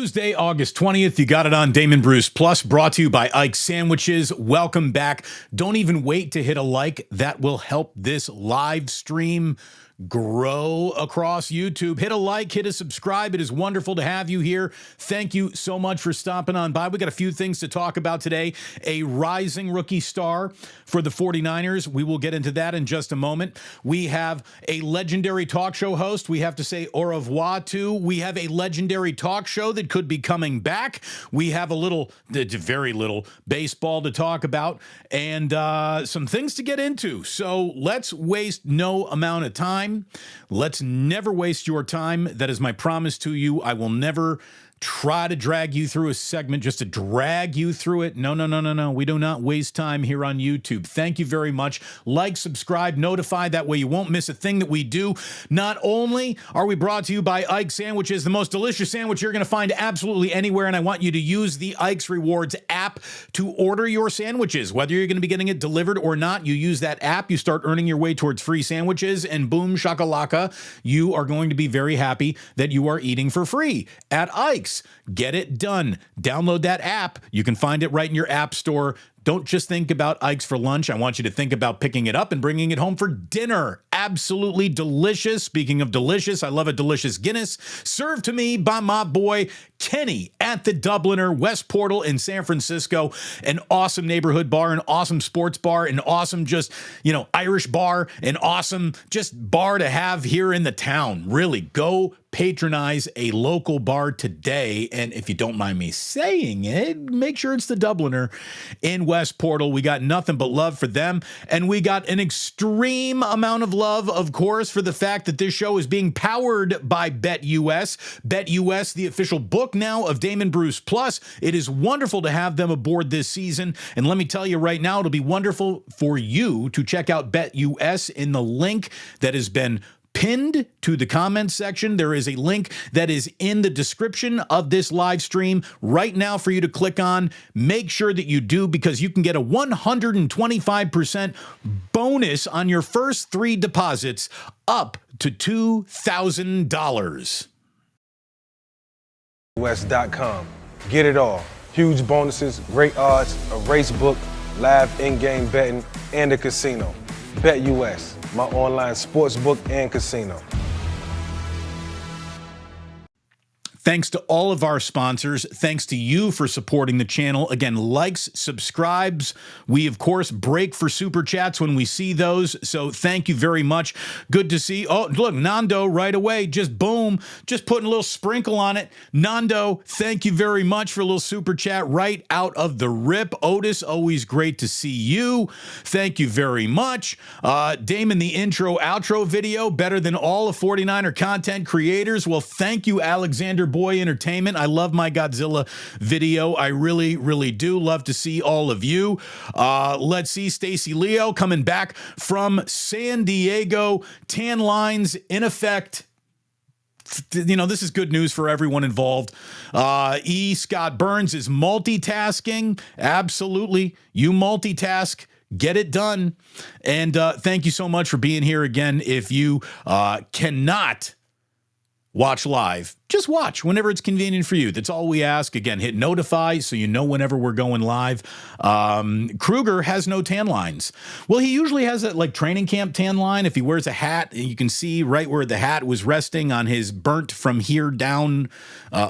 Tuesday, August 20th. You got it on Damon Bruce Plus, brought to you by Aiyuk Sandwiches. Welcome back. Don't even wait to hit a like. That will help this live stream grow across YouTube. Hit a like, hit a subscribe. It is wonderful to have you here. Thank you so much for stopping on by. We got a few things to talk about today. A rising rookie star for the 49ers. We will get into that in just a moment. We have a legendary talk show host we have to say au revoir to. We have a legendary talk show that could be coming back. We have very little baseball to talk about and some things to get into. So let's waste no amount of time. Let's never waste your time. That is my promise to you. I will never try to drag you through a segment just to drag you through it. No. We do not waste time here on YouTube. Thank you very much. Like, subscribe, notify. That way you won't miss a thing that we do. Not only are we brought to you by Aiyuk Sandwiches, the most delicious sandwich you're going to find absolutely anywhere, and I want you to use the Aiyuk's Rewards app to order your sandwiches. Whether you're going to be getting it delivered or not, you use that app, you start earning your way towards free sandwiches, and boom, shakalaka, you are going to be very happy that you are eating for free at Aiyuk's. Get it done. Download that app. You can find it right in your app store. Don't just think about Aiyuk's for lunch. I want you to think about picking it up and bringing it home for dinner. Absolutely delicious. Speaking of delicious, I love a delicious Guinness served to me by my boy Kenny at the Dubliner West Portal in San Francisco. An awesome neighborhood bar, an awesome sports bar, an awesome Irish bar, an awesome just bar to have here in the town. Really, go patronize a local bar today. And if you don't mind me saying it, make sure it's the Dubliner in West Portal. We got nothing but love for them. And we got an extreme amount of love, of course, for the fact that this show is being powered by BetUS. BetUS, the official book now of Damon Bruce Plus. It is wonderful to have them aboard this season. And let me tell you right now, it'll be wonderful for you to check out BetUS in the link that has been pinned to the comments section. There is a link that is in the description of this live stream right now for you to click on. Make sure that you do, because you can get a 125% bonus on your first 3 deposits up to $2,000. BetUS.com. Get it all. Huge bonuses, great odds, a race book, live in-game betting, and a casino. BetUS, my online sports book and casino. Thanks to all of our sponsors. Thanks to you for supporting the channel. Again, likes, subscribes. We, of course, break for super chats when we see those. So thank you very much. Good to see. Oh, look, Nando right away. Just boom. Just putting a little sprinkle on it. Nando, thank you very much for a little super chat right out of the rip. Otis, always great to see you. Thank you very much. Damon, the intro, outro video, better than all of 49er content creators. Well, thank you, Alexander Boy Entertainment. I love my Godzilla video. I really, really do love to see all of you. Let's see, Stacy Leo coming back from San Diego. Tan lines in effect. This is good news for everyone involved. Scott Burns is multitasking. Absolutely. You multitask. Get it done. And thank you so much for being here again. If you cannot watch live, just watch whenever it's convenient for you. That's all we ask. Again, hit notify so you know whenever we're going live. Kruger has no tan lines. Well, he usually has that like training camp tan line. If he wears a hat, you can see right where the hat was resting on his burnt from here down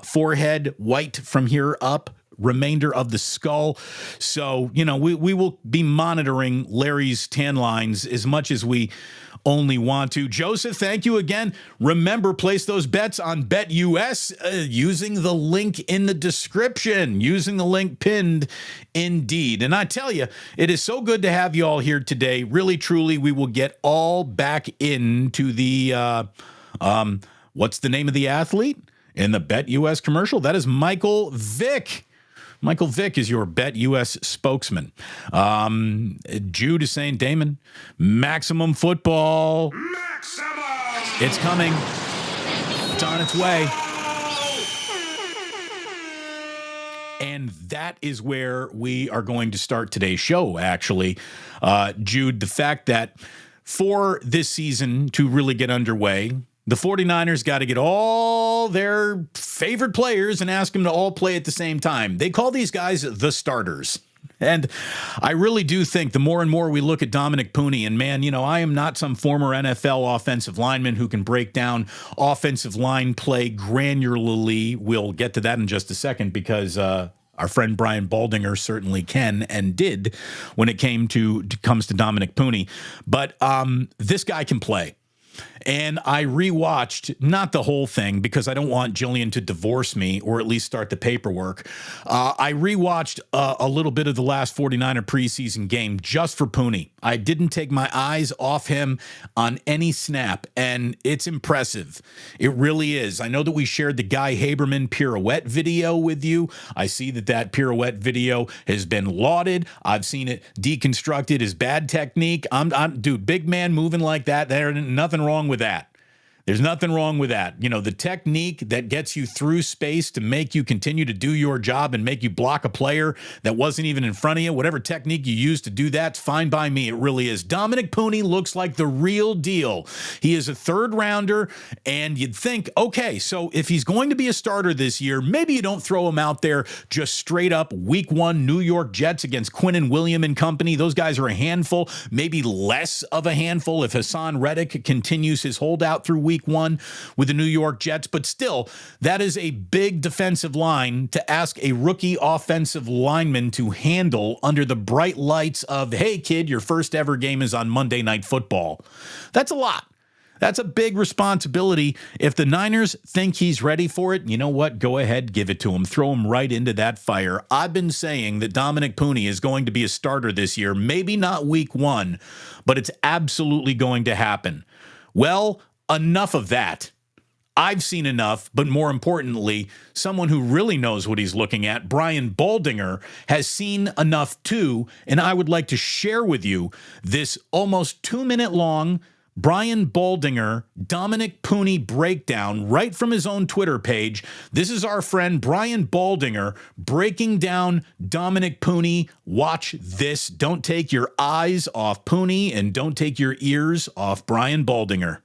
forehead, white from here up, remainder of the skull. So, we will be monitoring Larry's tan lines as much as we only want to. Joseph, thank you again. Remember, place those bets on BetUS using the link in the description, using the link pinned indeed. And I tell you, it is so good to have you all here today. Really, truly, we will get all back into the, what's the name of the athlete in the BetUS commercial? That is Michael Vick. Michael Vick is your BetUS spokesman. Jude is saying, Damon, maximum football. Maximum! It's coming. It's on its way. And that is where we are going to start today's show, actually. Jude, the fact that for this season to really get underway, The 49ers got to get all their favorite players and ask them to all play at the same time. They call these guys the starters. And I really do think the more and more we look at Dominick Puni, and man, I am not some former NFL offensive lineman who can break down offensive line play granularly. We'll get to that in just a second because our friend Brian Baldinger certainly can and did when it comes to Dominick Puni. But this guy can play. And I rewatched, not the whole thing, because I don't want Jillian to divorce me or at least start the paperwork. I rewatched a little bit of the last 49er preseason game just for Puni. I didn't take my eyes off him on any snap, and it's impressive. It really is. I know that we shared the Guy Haberman pirouette video with you. I see that pirouette video has been lauded. I've seen it deconstructed as bad technique. Dude, big man moving like that, there's nothing wrong with that. There's nothing wrong with that. The technique that gets you through space to make you continue to do your job and make you block a player that wasn't even in front of you, whatever technique you use to do that's fine by me. It really is. Dominick Puni looks like the real deal. He is a third rounder, and you'd think, okay, so if he's going to be a starter this year, maybe you don't throw him out there just straight up week 1 New York Jets against Quinnen Williams and company. Those guys are a handful, maybe less of a handful if Hassan Reddick continues his holdout through week 1 with the New York Jets. But still, that is a big defensive line to ask a rookie offensive lineman to handle under the bright lights of, hey, kid, your first ever game is on Monday Night Football. That's a lot. That's a big responsibility. If the Niners think he's ready for it, you know what? Go ahead, give it to him. Throw him right into that fire. I've been saying that Dominick Puni is going to be a starter this year. Maybe not week 1, but it's absolutely going to happen. Well, enough of that. I've seen enough, but more importantly, someone who really knows what he's looking at, Brian Baldinger, has seen enough too, and I would like to share with you this almost 2-minute long Brian Baldinger, Dominick Puni breakdown right from his own Twitter page. This is our friend Brian Baldinger breaking down Dominick Puni. Watch this. Don't take your eyes off Puni and don't take your ears off Brian Baldinger.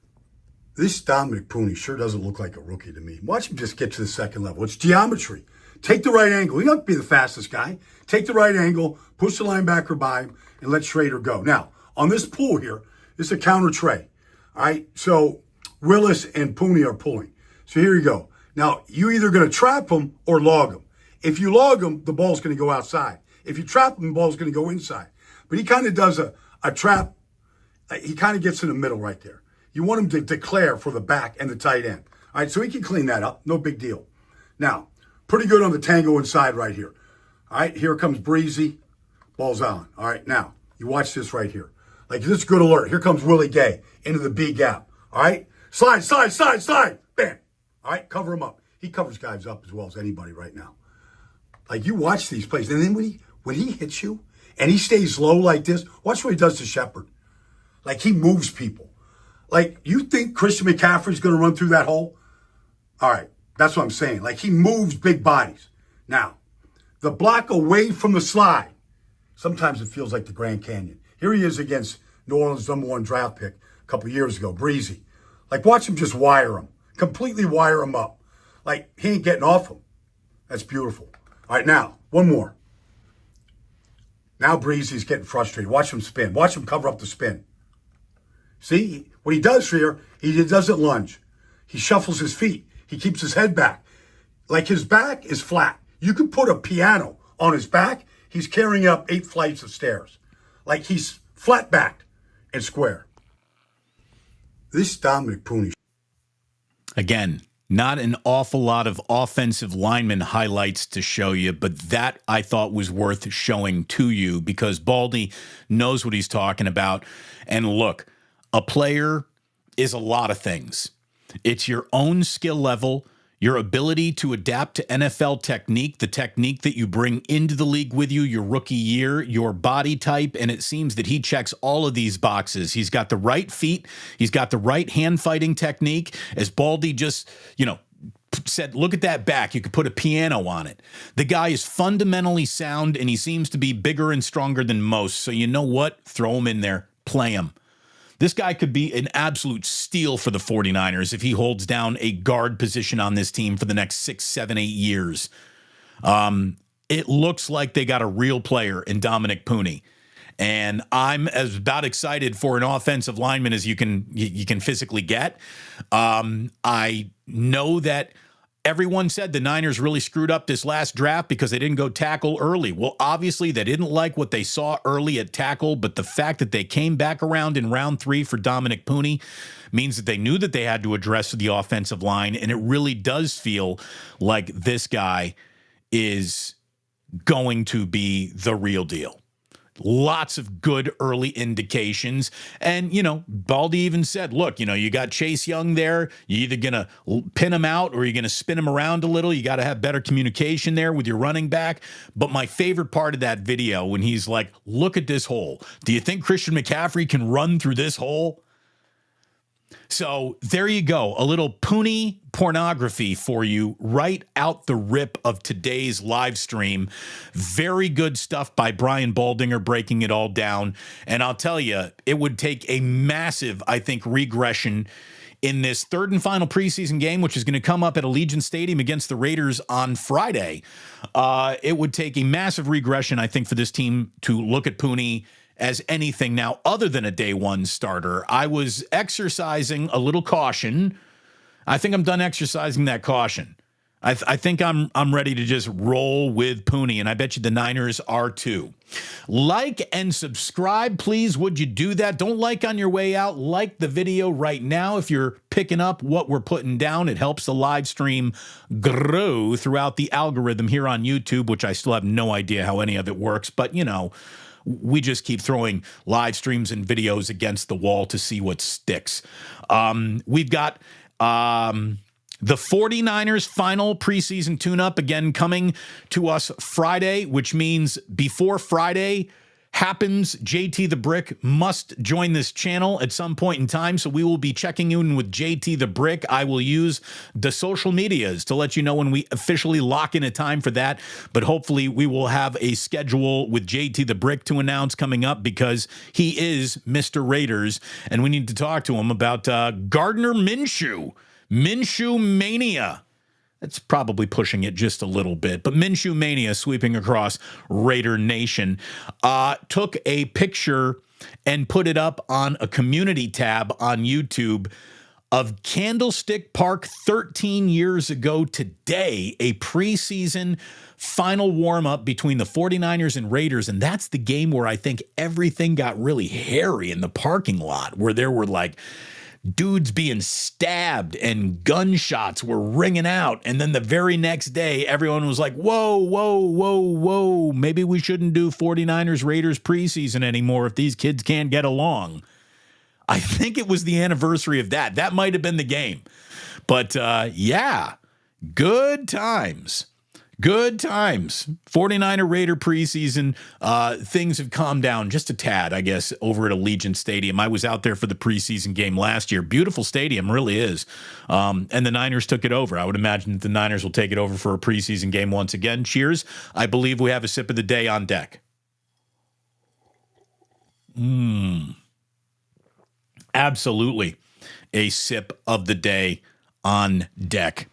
This Dominick Puni sure doesn't look like a rookie to me. Watch him just get to the second level. It's geometry. Take the right angle. He doesn't be the fastest guy. Take the right angle, push the linebacker by him, and let Schrader go. Now, on this pull here, it's a counter tray. All right, so Willis and Puni are pulling. So here you go. Now, you're either going to trap him or log him. If you log him, the ball's going to go outside. If you trap him, the ball's going to go inside. But he kind of does a trap. He kind of gets in the middle right there. You want him to declare for the back and the tight end. All right, so he can clean that up. No big deal. Now, pretty good on the tango inside right here. All right, here comes Breezy. Ball's on. All right, now, you watch this right here. Like, this is good alert. Here comes Willie Gay into the B gap. All right, slide. Bam. All right, cover him up. He covers guys up as well as anybody right now. Like, you watch these plays. And then when he hits you and he stays low like this, watch what he does to Shepard. Like, he moves people. Like, you think Christian McCaffrey's going to run through that hole? All right, that's what I'm saying. Like, he moves big bodies. Now, the block away from the slide, sometimes it feels like the Grand Canyon. Here he is against New Orleans' #1 draft pick a couple years ago, Breezy. Like, watch him just wire him, completely wire him up. Like, he ain't getting off him. That's beautiful. All right, now, one more. Now Breezy's getting frustrated. Watch him spin. Watch him cover up the spin. See, what he does here, he doesn't lunge. He shuffles his feet. He keeps his head back. Like, his back is flat. You could put a piano on his back. He's carrying up 8 flights of stairs. Like, he's flat-backed and square. This Dominick Puni. Again, not an awful lot of offensive lineman highlights to show you, but that I thought was worth showing to you because Baldy knows what he's talking about. And look, a player is a lot of things. It's your own skill level, your ability to adapt to NFL technique, the technique that you bring into the league with you your rookie year, your body type, and it seems that he checks all of these boxes. He's got the right feet. He's got the right hand-fighting technique. As Baldy just, said, look at that back. You could put a piano on it. The guy is fundamentally sound, and he seems to be bigger and stronger than most. So you know what? Throw him in there. Play him. This guy could be an absolute steal for the 49ers if he holds down a guard position on this team for the next 6, 7, 8 years. It looks like they got a real player in Dominick Puni. And I'm as about excited for an offensive lineman as you can physically get. I know that everyone said the Niners really screwed up this last draft because they didn't go tackle early. Well, obviously, they didn't like what they saw early at tackle, but the fact that they came back around in round 3 for Dominick Puni means that they knew that they had to address the offensive line, and it really does feel like this guy is going to be the real deal. Lots of good early indications. And, Baldy even said, look, you got Chase Young there. You're either going to pin him out or you're going to spin him around a little. You got to have better communication there with your running back. But my favorite part of that video when he's like, look at this hole. Do you think Christian McCaffrey can run through this hole? So there you go. A little Puni pornography for you right out the rip of today's live stream. Very good stuff by Brian Baldinger breaking it all down. And I'll tell you, it would take a massive, I think, regression in this third and final preseason game, which is going to come up at Allegiant Stadium against the Raiders on Friday. It would take a massive regression, I think, for this team to look at Puni as anything now other than a day one starter. I was exercising a little caution. I think I'm done exercising that caution. I think I'm ready to just roll with Puni, and I bet you the Niners are too. Like and subscribe, please. Would you do that? Don't like on your way out. Like the video right now if you're picking up what we're putting down. It helps the live stream grow throughout the algorithm here on YouTube, which I still have no idea how any of it works, but we just keep throwing live streams and videos against the wall to see what sticks. We've got the 49ers final preseason tune-up again coming to us Friday, which means before Friday happens, JT the Brick must join this channel at some point in time. So we will be checking in with JT the Brick. I will use the social medias to let you know when we officially lock in a time for that. But hopefully we will have a schedule with JT the Brick to announce coming up because he is Mr. Raiders. And we need to talk to him about Gardner Minshew. Minshew Mania. That's probably pushing it just a little bit. But Minshew Mania sweeping across Raider Nation. Took a picture and put it up on a community tab on YouTube of Candlestick Park 13 years ago today, a preseason final warm-up between the 49ers and Raiders. And that's the game where I think everything got really hairy in the parking lot, where there were like dudes being stabbed and gunshots were ringing out. And then the very next day, everyone was like, whoa, whoa, whoa, whoa. Maybe we shouldn't do 49ers Raiders preseason anymore if these kids can't get along. I think it was the anniversary of that. That might have been the game. But yeah, good times. Good times. 49er Raider preseason. Things have calmed down just a tad, I guess, over at Allegiant Stadium. I was out there for the preseason game last year. Beautiful stadium, really is. And the Niners took it over. I would imagine that the Niners will take it over for a preseason game once again. Cheers. I believe we have a sip of the day on deck. Absolutely a sip of the day on deck.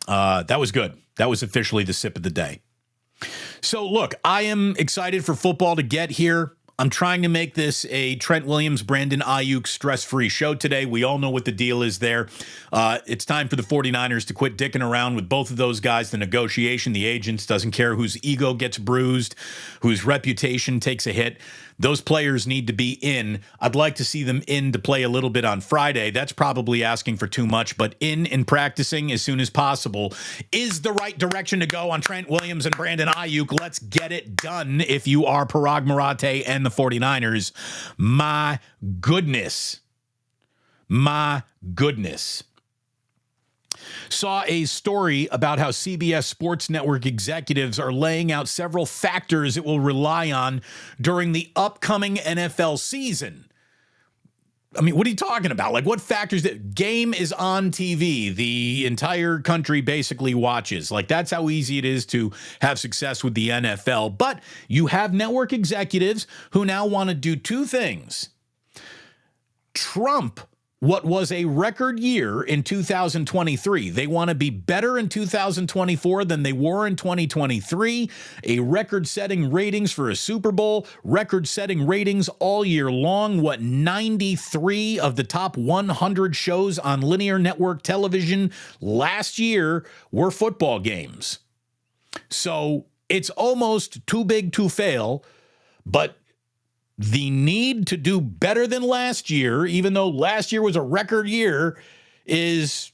That was good. That was officially the sip of the day. So, look, I am excited for football to get here. I'm trying to make this a Trent Williams, Brandon Aiyuk stress-free show today. We all know what the deal is there. It's time for the 49ers to quit dicking around with both of those guys. The negotiation, the agents, doesn't care whose ego gets bruised, whose reputation takes a hit. Those players need to be in. I'd like to see them in to play a little bit on Friday. That's probably asking for too much, but in and practicing as soon as possible is the right direction to go on Trent Williams and Brandon Aiyuk. Let's get it done if you are Parag Marathe and the 49ers. My goodness. My goodness. Saw a story about how CBS Sports Network executives are laying out several factors it will rely on during the upcoming NFL season. I mean, what are you talking about? Like, what factors? That game is on TV. The entire country basically watches. Like, that's how easy it is to have success with the NFL. But you have network executives who now want to do two things. Trump what was a record year in 2023. They want to be better in 2024 than they were in 2023. A record-setting ratings for a Super Bowl, record-setting ratings all year long. What, 93 of the top 100 shows on linear network television last year were football games. So it's almost too big to fail, but the need to do better than last year, even though last year was a record year, is,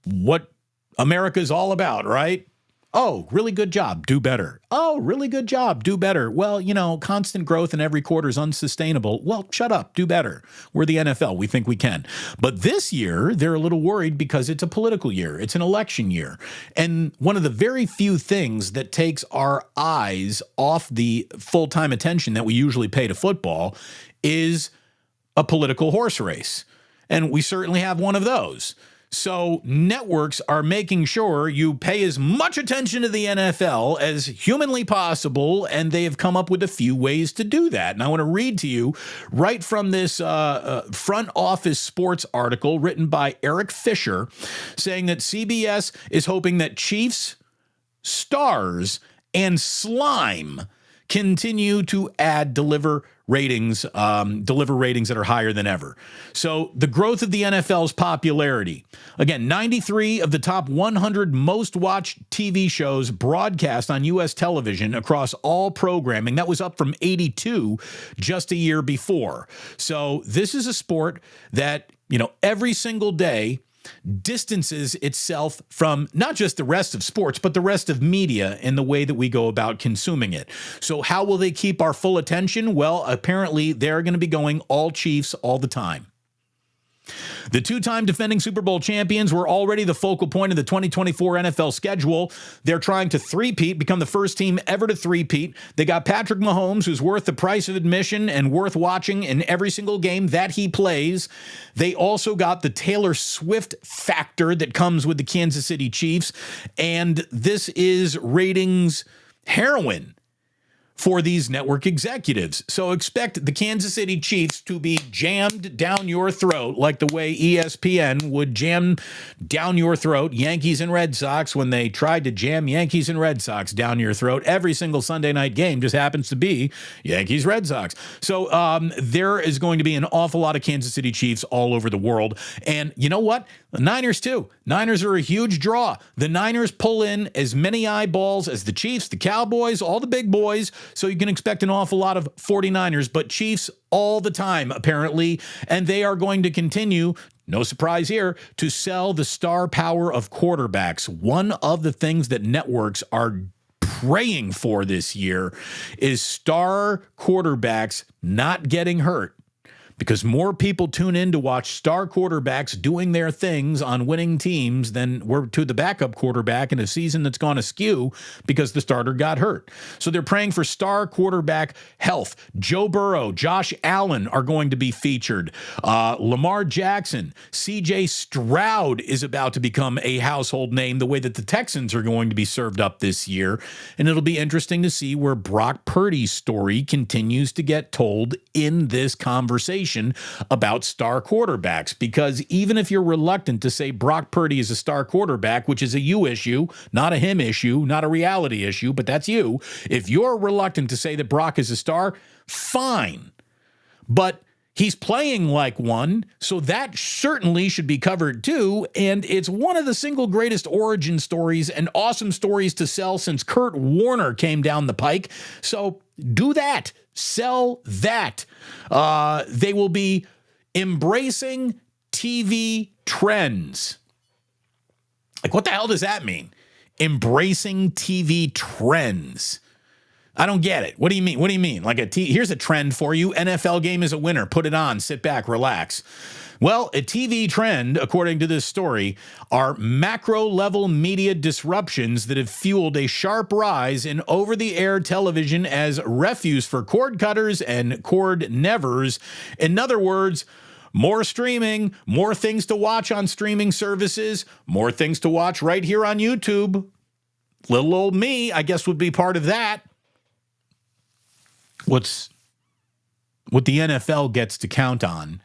what America's all about, right? Oh, really good job, do better. Oh, really good job, do better. Well, constant growth in every quarter is unsustainable. Well, shut up, do better. We're the NFL, we think we can. But this year, they're a little worried because it's a political year. It's an election year. And one of the very few things that takes our eyes off the full-time attention that we usually pay to football is a political horse race. And we certainly have one of those. So networks are making sure you pay as much attention to the NFL as humanly possible, and they have come up with a few ways to do that. And I want to read to you right from this front office sports article written by Eric Fisher, saying that CBS is hoping that Chiefs, stars, and slime continue to deliver ratings that are higher than ever. So the growth of the NFL's popularity. Again, 93 of the top 100 most watched TV shows broadcast on U.S. television across all programming. That was up from 82 just a year before. So this is a sport that, every single day distances itself from not just the rest of sports, but the rest of media and the way that we go about consuming it. So how will they keep our full attention? Well, apparently they're going to be going all Chiefs all the time. The two-time defending Super Bowl champions were already the focal point of the 2024 NFL schedule. They're trying to three-peat, become the first team ever to three-peat. They got Patrick Mahomes, who's worth the price of admission and worth watching in every single game that he plays. They also got the Taylor Swift factor that comes with the Kansas City Chiefs. And this is ratings heroin for these network executives. So expect the Kansas City Chiefs to be jammed down your throat like the way ESPN would jam down your throat Yankees and Red Sox when they tried to jam Yankees and Red Sox down your throat. Every single Sunday night game just happens to be Yankees, Red Sox. So there is going to be an awful lot of Kansas City Chiefs all over the world. And you know what? The Niners too. Niners are a huge draw. The Niners pull in as many eyeballs as the Chiefs, the Cowboys, all the big boys. So you can expect an awful lot of 49ers, but Chiefs all the time, apparently. And they are going to continue, no surprise here, to sell the star power of quarterbacks. One of the things that networks are praying for this year is star quarterbacks not getting hurt. Because more people tune in to watch star quarterbacks doing their things on winning teams than were to the backup quarterback in a season that's gone askew because the starter got hurt. So they're praying for star quarterback health. Joe Burrow, Josh Allen are going to be featured. Lamar Jackson, CJ Stroud is about to become a household name the way that the Texans are going to be served up this year. And it'll be interesting to see where Brock Purdy's story continues to get told in this conversation about star quarterbacks, because even if you're reluctant to say Brock Purdy is a star quarterback, which is a you issue, not a him issue, not a reality issue, but that's you. If you're reluctant to say that Brock is a star, fine. But he's playing like one, so that certainly should be covered too. And it's one of the single greatest origin stories and awesome stories to sell since Kurt Warner came down the pike. So do that. Sell that. They will be embracing TV trends. Like, what the hell does that mean? Embracing TV trends. I don't get it. What do you mean? What do you mean? Like here's a trend for you. NFL game is a winner. Put it on. Sit back. Relax. Well, a TV trend, according to this story, are macro-level media disruptions that have fueled a sharp rise in over-the-air television as refuse for cord cutters and cord nevers. In other words, more streaming, more things to watch on streaming services, more things to watch right here on YouTube. Little old me, I guess, would be part of that. What the NFL gets to count on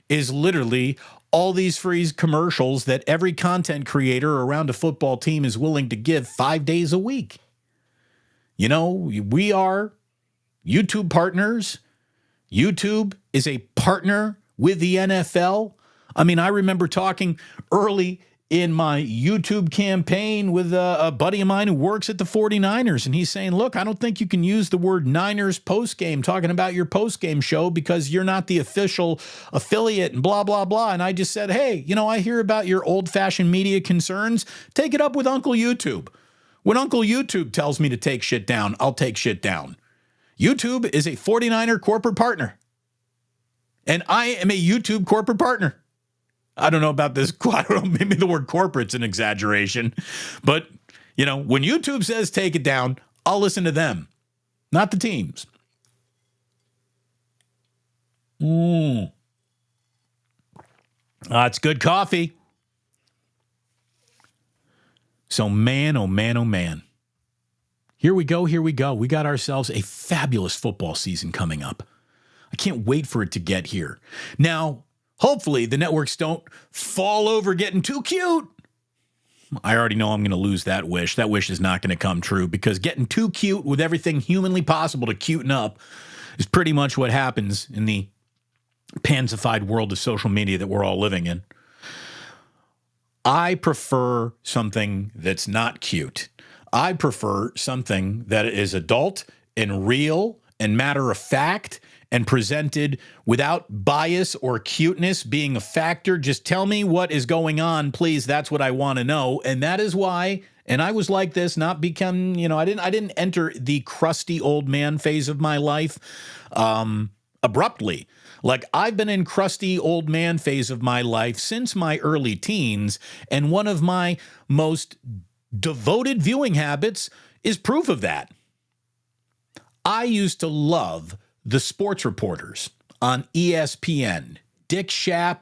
is literally all these free commercials that every content creator around a football team is willing to give 5 days a week. You know, we are YouTube partners. YouTube is a partner with the NFL. I mean, I remember talking early in my YouTube campaign with a buddy of mine who works at the 49ers, and he's saying, look, I don't think you can use the word Niners postgame talking about your postgame show because you're not the official affiliate and blah, blah, blah. And I just said, hey, you know, I hear about your old-fashioned media concerns. Take it up with Uncle YouTube. When Uncle YouTube tells me to take shit down, I'll take shit down. YouTube is a 49er corporate partner, and I am a YouTube corporate partner. I don't know about this. I don't know. Maybe the word corporate's an exaggeration. But, you know, when YouTube says take it down, I'll listen to them, not the teams. It's good coffee. So, man, oh, man, oh, man. Here we go. We got ourselves a fabulous football season coming up. I can't wait for it to get here. Now, hopefully, the networks don't fall over getting too cute. I already know I'm going to lose that wish. That wish is not going to come true because getting too cute with everything humanly possible to cuten up is pretty much what happens in the pansified world of social media that we're all living in. I prefer something that's not cute. I prefer something that is adult and real and matter of fact and presented without bias or cuteness being a factor. Just tell me what is going on, please. That's what I want to know. And that is why, and I was like this, not become, you know, I didn't enter the crusty old man phase of my life abruptly. Like, I've been in crusty old man phase of my life since my early teens, and one of my most devoted viewing habits is proof of that. I used to love the sports reporters on ESPN. Dick Schaap,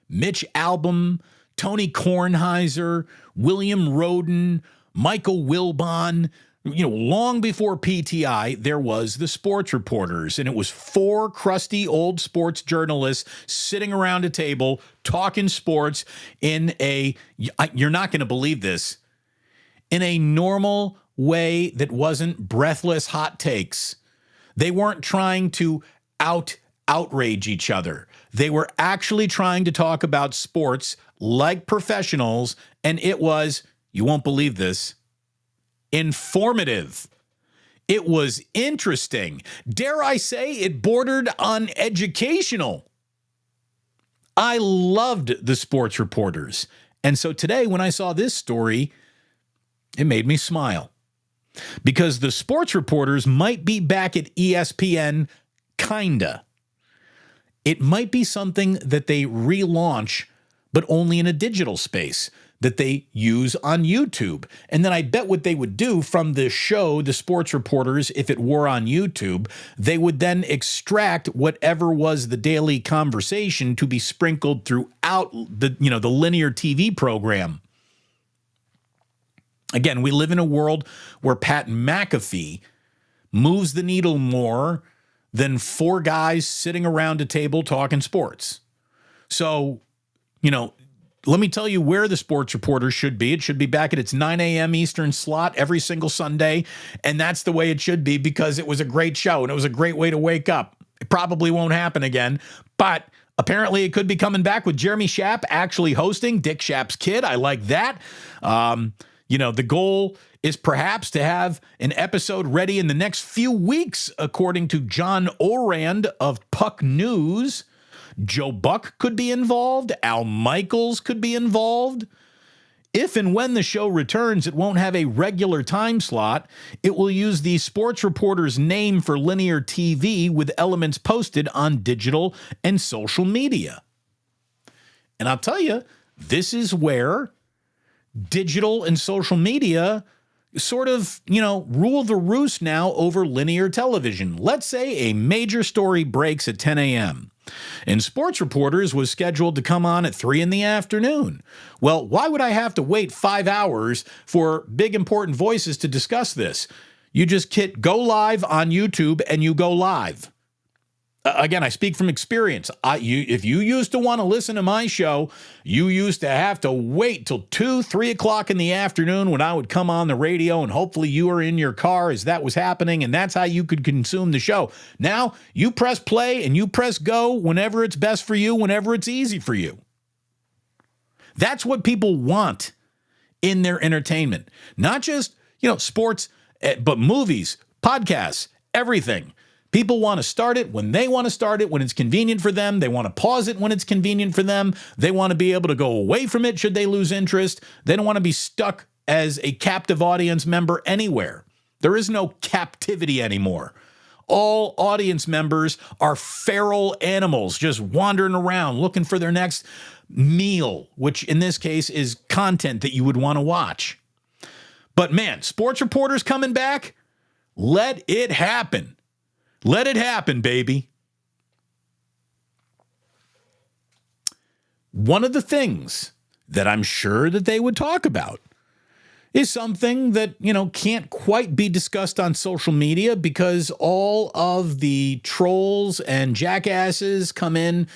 Mitch Albom, Tony Kornheiser, William Roden, Michael Wilbon. You know, long before PTI, there was the sports reporters, and it was 4 crusty old sports journalists sitting around a table talking sports in a, you're not going to believe this, in a normal way that wasn't breathless hot takes. They weren't trying to outrage each other. They were actually trying to talk about sports like professionals, and it was, you won't believe this, informative. It was interesting. Dare I say it bordered on educational. I loved the sports reporters. And so today when I saw this story, it made me smile. Because the sports reporters might be back at ESPN, kinda. It might be something that they relaunch, but only in a digital space, that they use on YouTube. And then I bet what they would do from the show, the sports reporters, if it were on YouTube, they would then extract whatever was the daily conversation to be sprinkled throughout the linear TV program. Again, we live in a world where Pat McAfee moves the needle more than 4 guys sitting around a table talking sports. So, let me tell you where the sports reporter should be. It should be back at its 9 a.m. Eastern slot every single Sunday. And that's the way it should be because it was a great show and it was a great way to wake up. It probably won't happen again, but apparently it could be coming back with Jeremy Schaap actually hosting Dick Schaap's kid. I like that. The goal is perhaps to have an episode ready in the next few weeks, according to John Orand of Puck News. Joe Buck could be involved. Al Michaels could be involved. If and when the show returns, it won't have a regular time slot. It will use the sports reporter's name for linear TV with elements posted on digital and social media. And I'll tell you, this is where digital and social media sort of, rule the roost now over linear television. Let's say a major story breaks at 10 a.m. and sports reporters was scheduled to come on at 3 in the afternoon. Well, why would I have to wait 5 hours for big important voices to discuss this? You just hit go live on YouTube and you go live. Again, I speak from experience. If you used to want to listen to my show, you used to have to wait till 2, 3 o'clock in the afternoon when I would come on the radio, and hopefully you were in your car as that was happening, and that's how you could consume the show. Now, you press play and you press go whenever it's best for you, whenever it's easy for you. That's what people want in their entertainment. Not just, sports, but movies, podcasts, everything. People want to start it when they want to start it, when it's convenient for them. They want to pause it when it's convenient for them. They want to be able to go away from it should they lose interest. They don't want to be stuck as a captive audience member anywhere. There is no captivity anymore. All audience members are feral animals just wandering around looking for their next meal, which in this case is content that you would want to watch. But man, sports reporters coming back, let it happen. Let it happen, baby. One of the things that I'm sure that they would talk about is something that, can't quite be discussed on social media because all of the trolls and jackasses come in,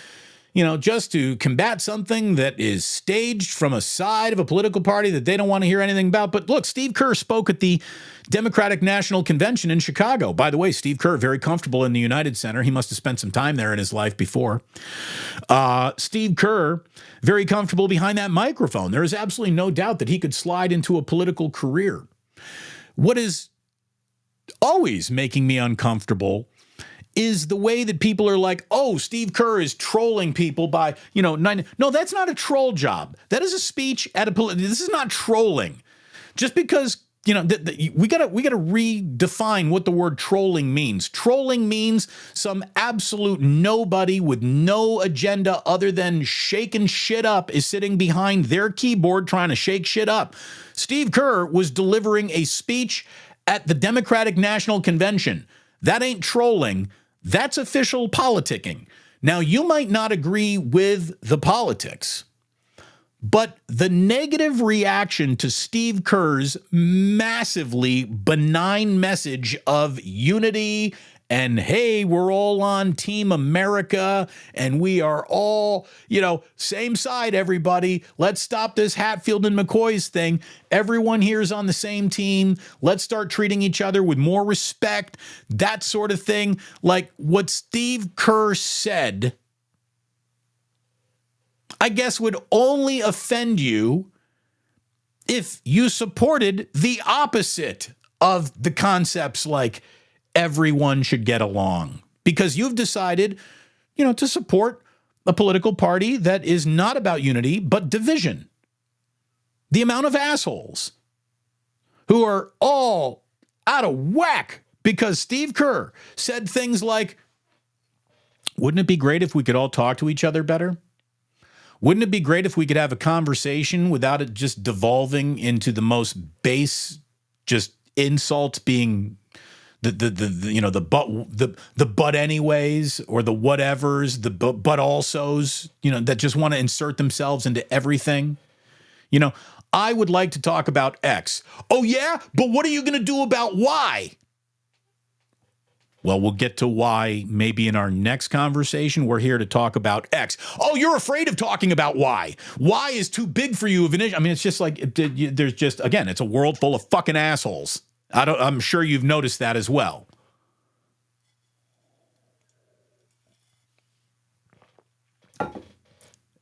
just to combat something that is staged from a side of a political party that they don't want to hear anything about. But look, Steve Kerr spoke at the Democratic National Convention in Chicago. By the way, Steve Kerr, very comfortable in the United Center. He must have spent some time there in his life before. Steve Kerr, very comfortable behind that microphone. There is absolutely no doubt that he could slide into a political career. What is always making me uncomfortable is the way that people are like, oh, Steve Kerr is trolling people by, No, that's not a troll job. That is a speech at this is not trolling. Just because, we gotta redefine what the word trolling means. Trolling means some absolute nobody with no agenda other than shaking shit up is sitting behind their keyboard trying to shake shit up. Steve Kerr was delivering a speech at the Democratic National Convention. That ain't trolling. That's official politicking. Now, you might not agree with the politics, but the negative reaction to Steve Kerr's massively benign message of unity and, hey, we're all on Team America and we are all, same side, everybody. Let's stop this Hatfield and McCoy's thing. Everyone here is on the same team. Let's start treating each other with more respect. That sort of thing. Like what Steve Kerr said, I guess would only offend you if you supported the opposite of the concepts like everyone should get along, because you've decided, to support a political party that is not about unity, but division. The amount of assholes who are all out of whack because Steve Kerr said things like, wouldn't it be great if we could all talk to each other better? Wouldn't it be great if we could have a conversation without it just devolving into the most base, just insults being the but anyways, or the whatevers, the but alsos, that just want to insert themselves into everything. I would like to talk about X. Oh yeah, but what are you going to do about Y? Well, we'll get to Y maybe in our next conversation. We're here to talk about X. Oh, you're afraid of talking about Y. Y is too big for you of an issue. I mean, it's just like, there's just, again, it's a world full of fucking assholes. I'm sure you've noticed that as well.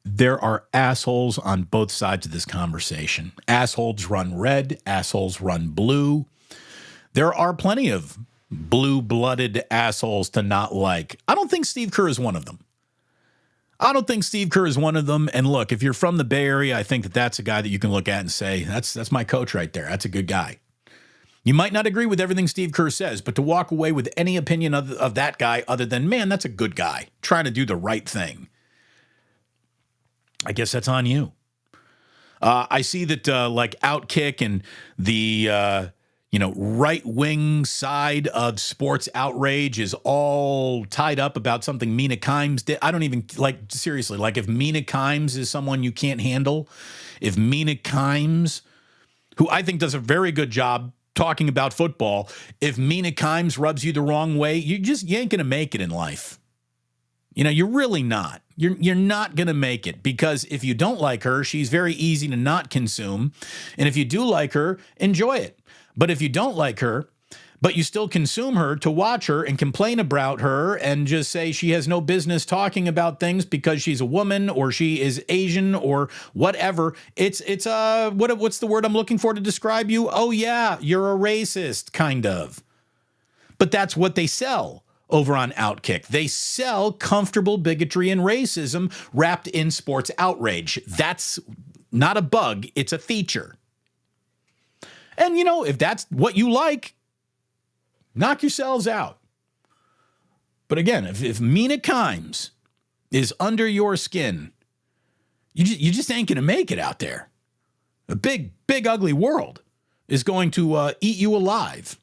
There are assholes on both sides of this conversation. Assholes run red, assholes run blue. There are plenty of blue-blooded assholes to not like. I don't think Steve Kerr is one of them. And look, if you're from the Bay Area, I think that that's a guy that you can look at and say, that's my coach right there. That's a good guy. You might not agree with everything Steve Kerr says, but to walk away with any opinion of that guy other than, man, that's a good guy trying to do the right thing, I guess that's on you. I see that like Outkick and the right-wing side of sports outrage is all tied up about something Mina Kimes did. I don't even, seriously, if Mina Kimes is someone you can't handle, if Mina Kimes, who I think does a very good job talking about football, if Mina Kimes rubs you the wrong way, you ain't going to make it in life. You know, you're really not. You're not going to make it, because if you don't like her, she's very easy to not consume. And if you do like her, enjoy it. But if you don't like her, but you still consume her to watch her and complain about her and just say she has no business talking about things because she's a woman or she is Asian or whatever, it's what's the word I'm looking for to describe you? Oh yeah, you're a racist, kind of. But that's what they sell over on Outkick. They sell comfortable bigotry and racism wrapped in sports outrage. That's not a bug, it's a feature. And you know, if that's what you like, knock yourselves out. But again, if Mina Kimes is under your skin, you just ain't going to make it out there. A big, ugly world is going to eat you alive.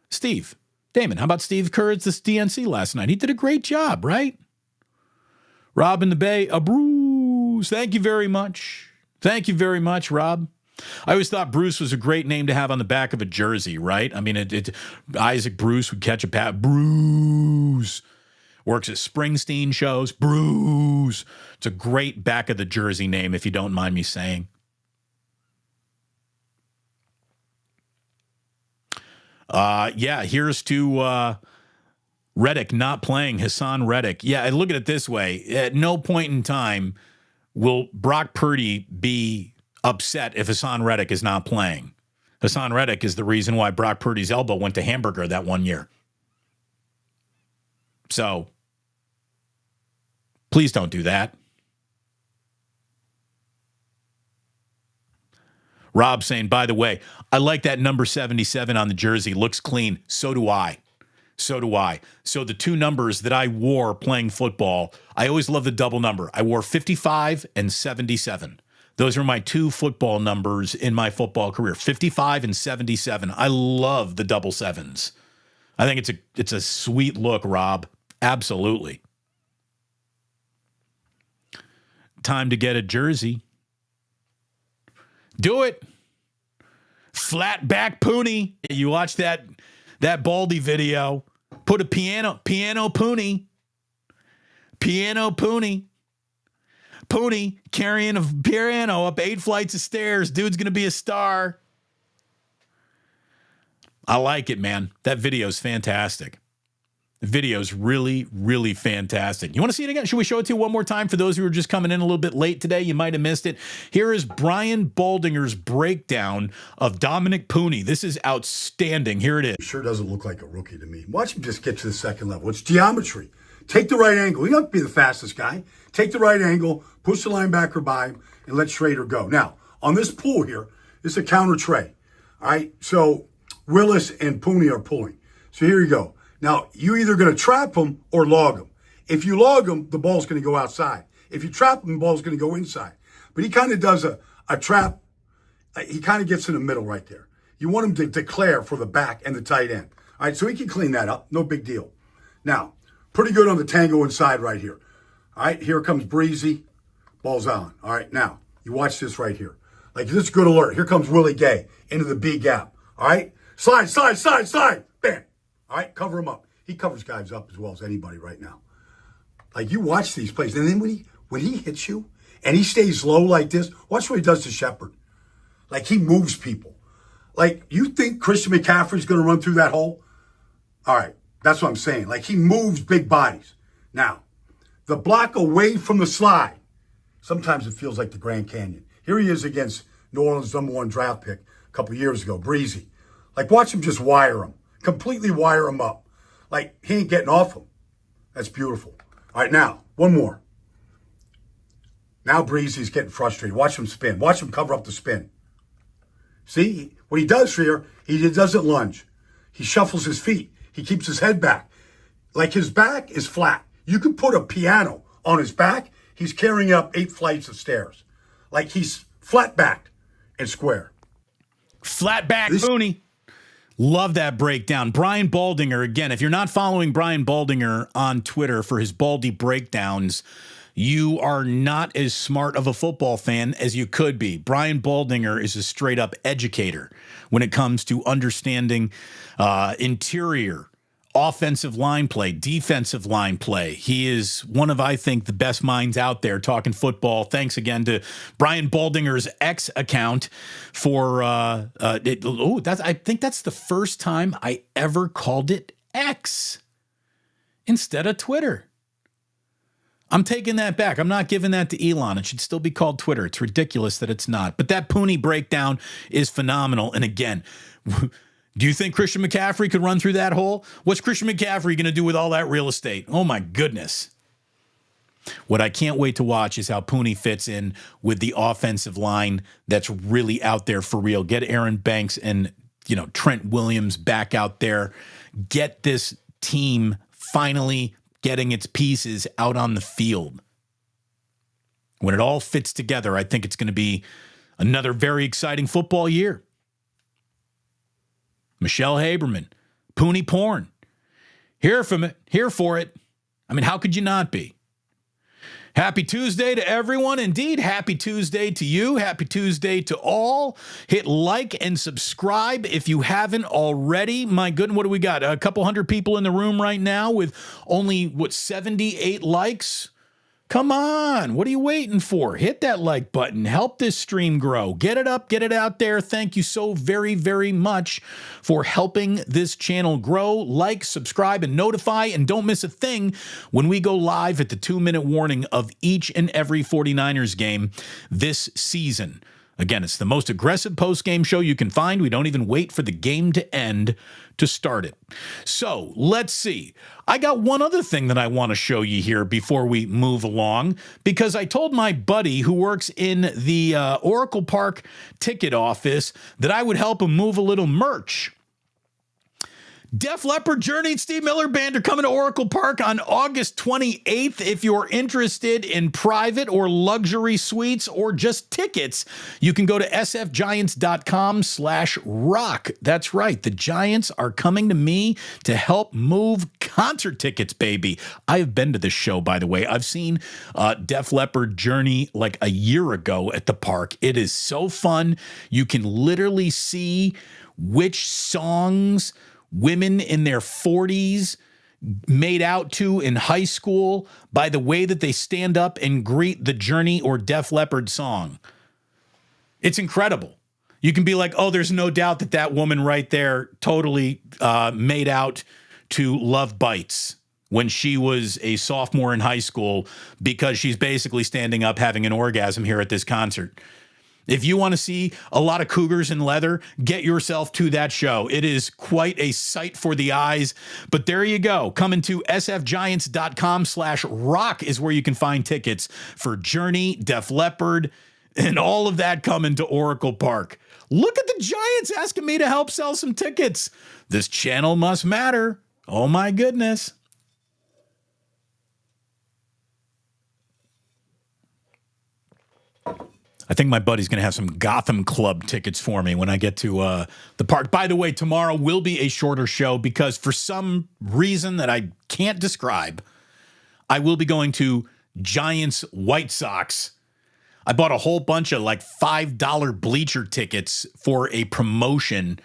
Steve, Damon, how about Steve Kerr DNC last night? He did a great job, right? Rob in the Bay, a Bruce. Thank you very much. Thank you very much, Rob. I always thought Bruce was a great name to have on the back of a jersey, right? I mean, Isaac Bruce would catch a pass. Bruce works at Springsteen shows. Bruce. It's a great back of the jersey name, if you don't mind me saying. Here's to Reddick not playing, Hassan Reddick. Yeah, and look at it this way. At no point in time will Brock Purdy be upset if Hassan Reddick is not playing. Hassan Reddick is the reason why Brock Purdy's elbow went to hamburger that one year. So, please don't do that. Rob saying, by the way, I like that number 77 on the jersey. Looks clean. So do I. So do I. So the two numbers that I wore playing football, I always love the double number. I wore 55 and 77. Those are my two football numbers in my football career, 55 and 77. I love the double sevens. I think it's a sweet look, Rob. Absolutely. Time to get a jersey. Do it. Flat back Puni. You watch that Baldy video. Put a piano Puni. Piano Puni. Puni carrying a piano up 8 flights of stairs. Dude's going to be a star. I like it, man. That video's fantastic. The video's really, really fantastic. You want to see it again? Should we show it to you one more time for those who are just coming in a little bit late today? You might have missed it. Here is Brian Baldinger's breakdown of Dominick Puni. This is outstanding. Here it is. He sure doesn't look like a rookie to me. Watch him just get to the second level. It's geometry. Take the right angle. He doesn't be the fastest guy. Take the right angle, push the linebacker by him, and let Schrader go. Now, on this pull here, it's a counter tray. All right, so Willis and Puni are pulling. So here you go. Now, you're either going to trap him or log him. If you log him, the ball's going to go outside. If you trap him, the ball's going to go inside. But he kind of does a trap. He kind of gets in the middle right there. You want him to declare for the back and the tight end. All right, so he can clean that up. No big deal. Now, pretty good on the tango inside right here. All right, here comes Breezy. Ball's on. All right, now, you watch this right here. Like, this is good alert. Here comes Willie Gay into the B gap. All right, slide. Bam. All right, cover him up. He covers guys up as well as anybody right now. Like, you watch these plays, and then when he hits you and he stays low like this, watch what he does to Shepard. Like, he moves people. Like, you think Christian McCaffrey's going to run through that hole? All right, that's what I'm saying. Like, he moves big bodies. Now, the block away from the slide, sometimes it feels like the Grand Canyon. Here he is against New Orleans' #1 draft pick a couple years ago, Breezy. Like, watch him just wire him. Completely wire him up. Like, he ain't getting off him. That's beautiful. All right, now, one more. Now Breezy's getting frustrated. Watch him spin. Watch him cover up the spin. See, what he does here, he doesn't lunge. He shuffles his feet. He keeps his head back. Like, his back is flat. You could put a piano on his back. He's carrying up 8 flights of stairs. Like, he's flat-backed and square. Flat back Puni. Love that breakdown. Brian Baldinger, again, if you're not following Brian Baldinger on Twitter for his Baldy breakdowns, you are not as smart of a football fan as you could be. Brian Baldinger is a straight-up educator when it comes to understanding interior offensive line play, defensive line play. He is one of, I think, the best minds out there talking football. Thanks again to Brian Baldinger's X account for I think that's the first time I ever called it X instead of Twitter. I'm taking that back. I'm not giving that to Elon. It should still be called Twitter. It's ridiculous that it's not. But that Puni breakdown is phenomenal. And again, do you think Christian McCaffrey could run through that hole? What's Christian McCaffrey going to do with all that real estate? Oh, my goodness. What I can't wait to watch is how Puni fits in with the offensive line that's really out there for real. Get Aaron Banks and, Trent Williams back out there. Get this team finally getting its pieces out on the field. When it all fits together, I think it's going to be another very exciting football year. Michelle Haberman, Puni porn. Here for it. I mean, how could you not be? Happy Tuesday to everyone. Indeed, happy Tuesday to you. Happy Tuesday to all. Hit like and subscribe if you haven't already. My goodness, what do we got? A couple hundred people in the room right now with only, 78 likes? Come on. What are you waiting for? Hit that like button. Help this stream grow. Get it up. Get it out there. Thank you so very, very much for helping this channel grow. Like, subscribe, and notify. And don't miss a thing when we go live at the 2-minute warning of each and every 49ers game this season. Again, it's the most aggressive post-game show you can find. We don't even wait for the game to end to start it. So let's see. I got one other thing that I want to show you here before we move along, because I told my buddy who works in the Oracle Park ticket office that I would help him move a little merch. Def Leppard, Journey, and Steve Miller Band are coming to Oracle Park on August 28th. If you're interested in private or luxury suites or just tickets, you can go to sfgiants.com/rock. That's right. The Giants are coming to me to help move concert tickets, baby. I have been to this show, by the way. I've seen Def Leppard, Journey like a year ago at the park. It is so fun. You can literally see which songs women in their 40s made out to in high school by the way that they stand up and greet the Journey or Def Leppard song. It's incredible. You can be like, oh, there's no doubt that woman right there totally made out to Love Bites when she was a sophomore in high school, because she's basically standing up having an orgasm here at this concert. If you want to see a lot of cougars in leather, get yourself to that show. It is quite a sight for the eyes. But there you go. Coming to sfgiants.com/rock is where you can find tickets for Journey, Def Leppard, and all of that coming to Oracle Park. Look at the Giants asking me to help sell some tickets. This channel must matter. Oh my goodness. I think my buddy's going to have some Gotham Club tickets for me when I get to the park. By the way, tomorrow will be a shorter show because for some reason that I can't describe, I will be going to Giants White Sox. I bought a whole bunch of like $5 bleacher tickets for a promotion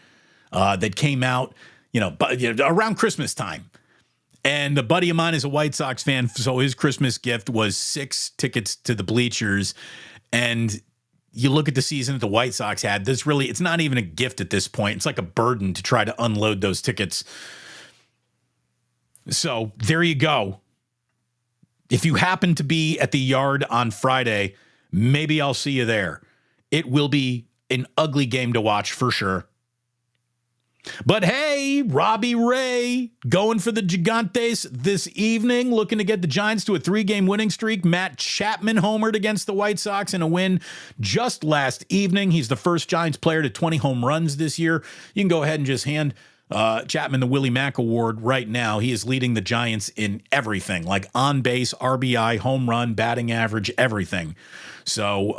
that came out, around Christmas time. And a buddy of mine is a White Sox fan, so his Christmas gift was 6 tickets to the bleachers. And you look at the season that the White Sox had, it's not even a gift at this point. It's like a burden to try to unload those tickets. So there you go. If you happen to be at the Yard on Friday, maybe I'll see you there. It will be an ugly game to watch for sure. But hey, Robbie Ray going for the Gigantes this evening, looking to get the Giants to a 3-game winning streak. Matt Chapman homered against the White Sox in a win just last evening. He's the first Giants player to 20 home runs this year. You can go ahead and just hand Chapman the Willie Mack Award right now. He is leading the Giants in everything, like on base, RBI, home run, batting average, everything. So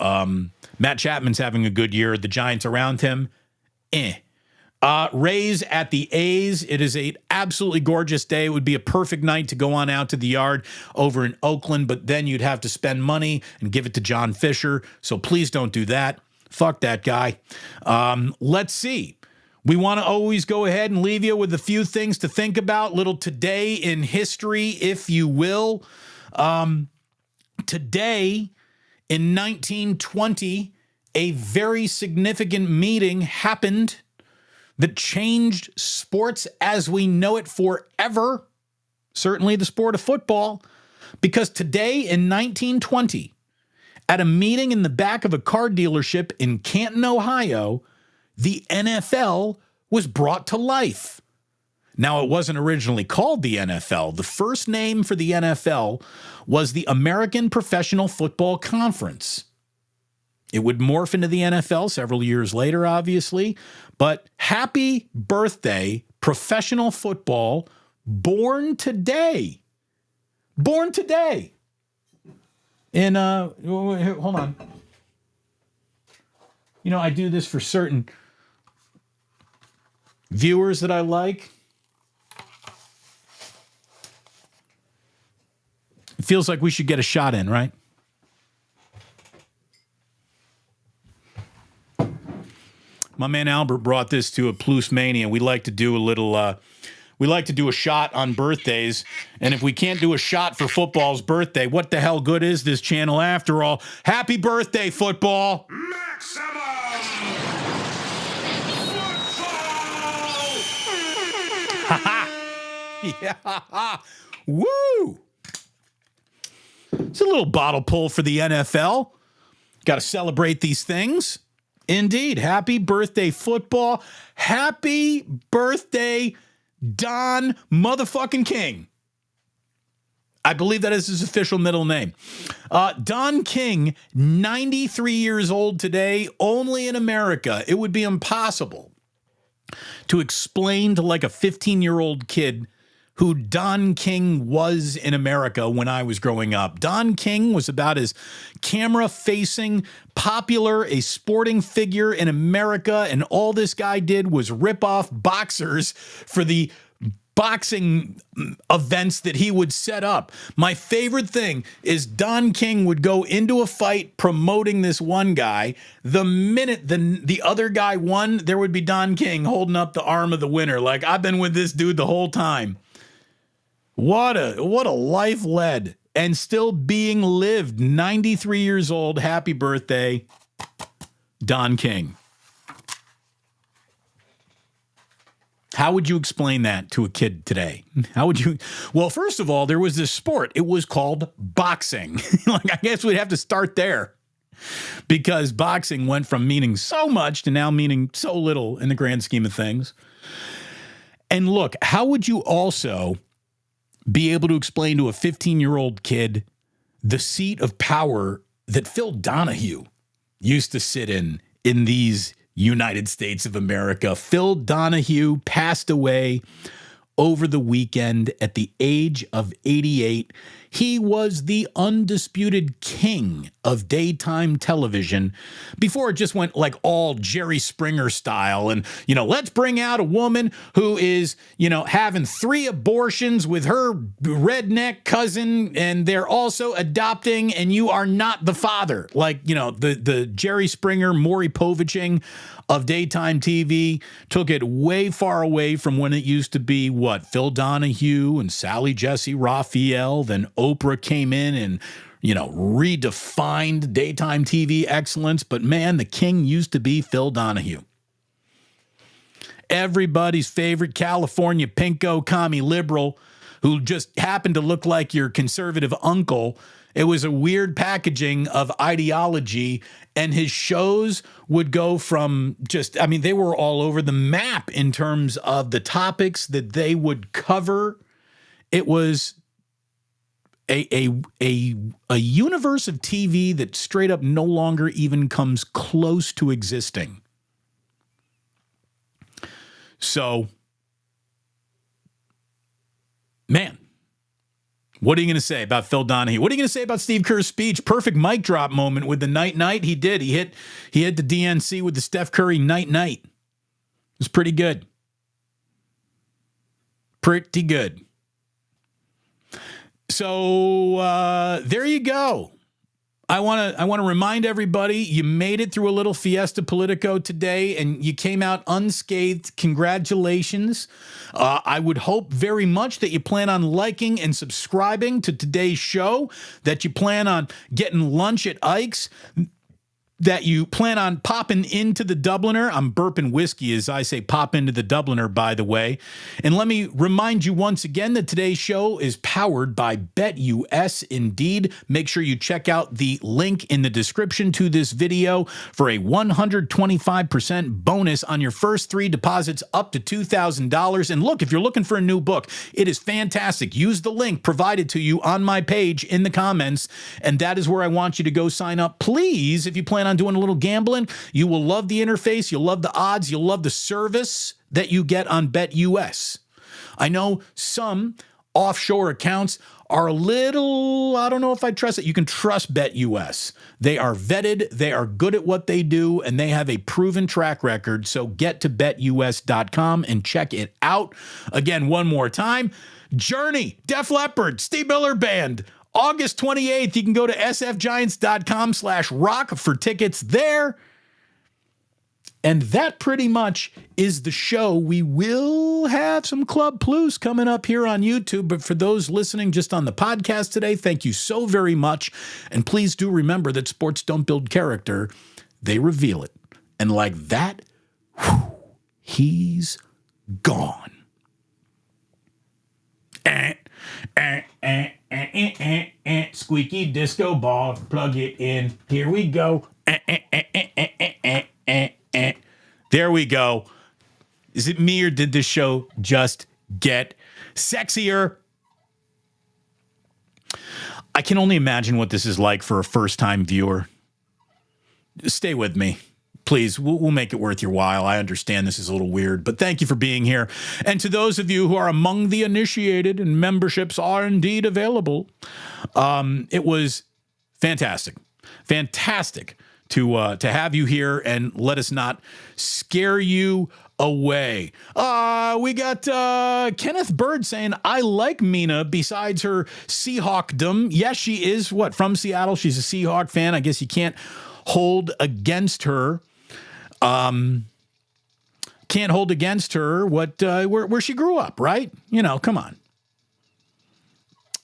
Matt Chapman's having a good year. The Giants around him, Rays at the A's. It is an absolutely gorgeous day. It would be a perfect night to go on out to the Yard over in Oakland, but then you'd have to spend money and give it to John Fisher. So please don't do that. Fuck that guy. Let's see. We want to always go ahead and leave you with a few things to think about, little today in history, if you will. Today in 1920, a very significant meeting happened that changed sports as we know it forever, certainly the sport of football, because today in 1920, at a meeting in the back of a car dealership in Canton, Ohio, the NFL was brought to life. Now, it wasn't originally called the NFL. The first name for the NFL was the American Professional Football Conference. It would morph into the NFL several years later, obviously. But happy birthday, professional football, born today. Born today. In, hold on. You know, I do this for certain viewers that I like. It feels like we should get a shot in, right? My man Albert brought this to a Plus Mania. We like to do a little, we like to do a shot on birthdays. And if we can't do a shot for football's birthday, what the hell good is this channel after all? Happy birthday, football. Maximum football! Yeah. Woo. It's a little bottle pull for the NFL. Got to celebrate these things. Indeed. Happy birthday, football. Happy birthday, Don motherfucking King. I believe that is his official middle name. Don King, 93 years old today, only in America. It would be impossible to explain to like a 15-year-old kid who Don King was in America when I was growing up. Don King was about as camera-facing, popular, a sporting figure in America, and all this guy did was rip off boxers for the boxing events that he would set up. My favorite thing is Don King would go into a fight promoting this one guy. The minute the other guy won, there would be Don King holding up the arm of the winner. Like, I've been with this dude the whole time. What a life led and still being lived. 93 years old. Happy birthday, Don King. How would you explain that to a kid today? How would you? Well, first of all, there was this sport. It was called boxing. Like, I guess we'd have to start there, because boxing went from meaning so much to now meaning so little in the grand scheme of things. And look, how would you also be able to explain to a 15-year-old kid the seat of power that Phil Donahue used to sit in these United States of America? Phil Donahue passed away over the weekend at the age of 88. He was the undisputed king of daytime television before it just went like all Jerry Springer style. And, let's bring out a woman who is, having 3 abortions with her redneck cousin, and they're also adopting, and you are not the father. Like, the Jerry Springer, Maury Povich of daytime TV took it way far away from when it used to be Phil Donahue and Sally Jesse Raphael. Then Oprah came in and, redefined daytime TV excellence. But man, the king used to be Phil Donahue. Everybody's favorite California pinko commie liberal who just happened to look like your conservative uncle. It was a weird packaging of ideology, and his shows would go from they were all over the map in terms of the topics that they would cover. It was a universe of TV that straight up no longer even comes close to existing. So, man, what are you going to say about Phil Donahue? What are you going to say about Steve Kerr's speech? Perfect mic drop moment with the night. He did. He hit the DNC with the Steph Curry night. It was pretty good. Pretty good. So there you go. I want to remind everybody you made it through a little Fiesta Politico today and you came out unscathed. Congratulations. I would hope very much that you plan on liking and subscribing to today's show, that you plan on getting lunch at Ike's, that you plan on popping into the Dubliner. I'm burping whiskey as I say pop into the Dubliner, by the way. And let me remind you once again that today's show is powered by BetUS. Indeed, make sure you check out the link in the description to this video for a 125% bonus on your first 3 deposits up to $2,000. And look, if you're looking for a new book, it is fantastic. Use the link provided to you on my page in the comments, and that is where I want you to go sign up. Please, if you plan on doing a little gambling, you will love the interface, you'll love the odds, you'll love the service that you get on BetUS. I know some offshore accounts are a little, I don't know if I trust it. You can trust BetUS. They are vetted, they are good at what they do, and they have a proven track record. So get to betus.com and check it out. Again, one more time, Journey, Def Leppard, Steve Miller Band, August 28th, you can go to sfgiants.com/rock for tickets there. And that pretty much is the show. We will have some Club Plus coming up here on YouTube, but for those listening just on the podcast today, thank you so very much. And please do remember that sports don't build character, they reveal it. And like that, he's gone. Squeaky disco ball, plug it in. Here we go. There we go. Is it me or did this show just get sexier? I can only imagine what this is like for a first-time viewer. Stay with me. Please, we'll make it worth your while. I understand this is a little weird, but thank you for being here. And to those of you who are among the initiated, and memberships are indeed available, it was fantastic. Fantastic to have you here and let us not scare you away. We got Kenneth Bird saying, I like Mina besides her Seahawkdom. Yes, she is, from Seattle? She's a Seahawk fan. I guess you can't hold against her. Can't hold against her where she grew up, right? Come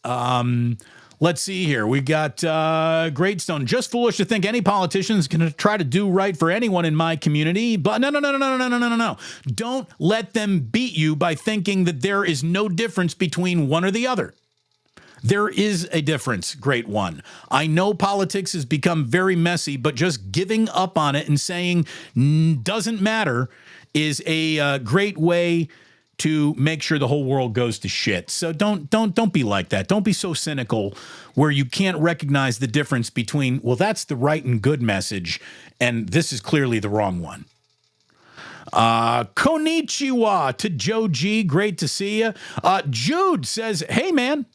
on. Let's see here. We got Greatstone. Just foolish to think any politician is going to try to do right for anyone in my community. But no. Don't let them beat you by thinking that there is no difference between one or the other. There is a difference, great one. I know politics has become very messy, but just giving up on it and saying doesn't matter is a great way to make sure the whole world goes to shit. So don't be like that. Don't be so cynical where you can't recognize the difference between, well, that's the right and good message, and this is clearly the wrong one. Konnichiwa to Joe G. Great to see you. Jude says, hey, man.